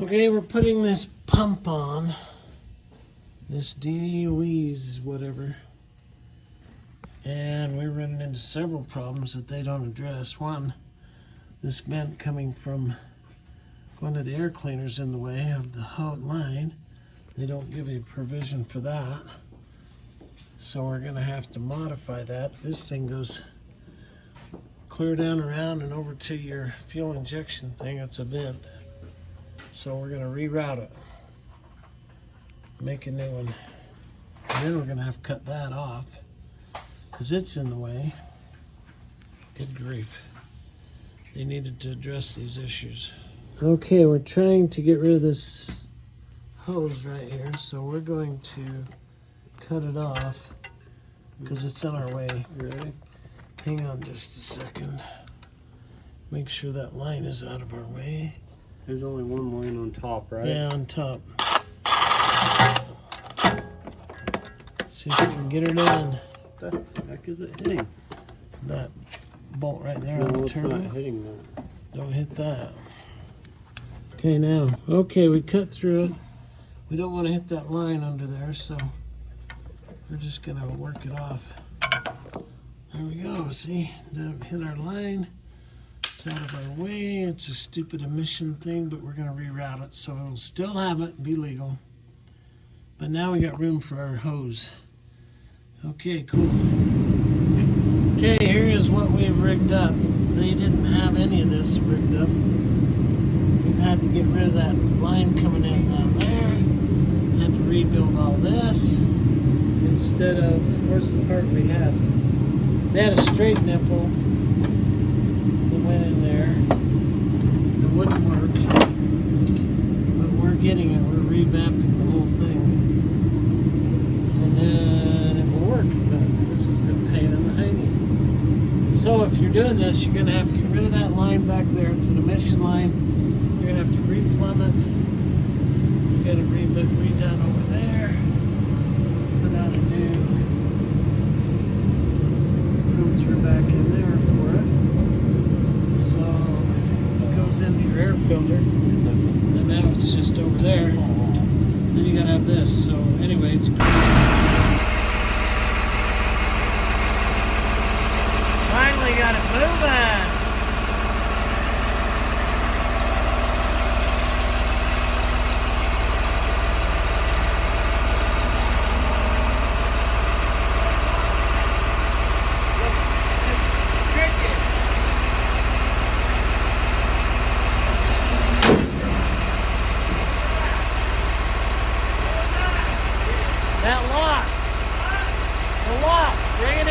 Okay, we're putting this pump on. This DWeeze whatever. And we're running into several problems that they don't address. One, this vent coming from going to the air cleaners in the way of the line. They don't give a provision for that. So we're going to have to modify that. This thing goes clear down around and over to your fuel injection thing. It's a vent. So we're going to reroute it. Make a new one. And then we're going to have to cut that off because it's in the way. Good grief. They needed to address these issues. Okay, we're trying to get rid of this hose right here, so we're going to cut it off because it's in our way. Ready? Hang on just a second. Make sure that line is out of our way. There's only one line on top, right? Yeah, on top. See if we can get her done. What the heck is it hitting? That bolt right there No, on the it's turbo. not hitting that. Don't hit that. Okay, now. Okay, we cut through it. We don't want to hit that line under there, so we're just going to work it off. There we go. See? Don't hit our line. It's out of our way. It's a stupid emission thing, but we're going to reroute it so it'll still have it and be legal. But now we got room for our hose. Okay, cool. Okay, here is what we've rigged up. They didn't have any of this rigged up. We've had to get rid of that line coming in down there. Had to rebuild all this. Instead of, where's the part we had? They had a straight nipple that went in there. It wouldn't work. But we're getting it. We're revamping the whole thing. And then it will work. But this is a pain in the hiney. So if you're doing this, you're going to have to get rid of that line back there. It's an emission line. You're going to have to replumb it. You got to read down over there. Put out a new filter back in there for it. So it goes into your air filter. And now it's just over there. Then you got to have this. So anyway, it's great. Finally got it moving. That lock. The lock. Bring it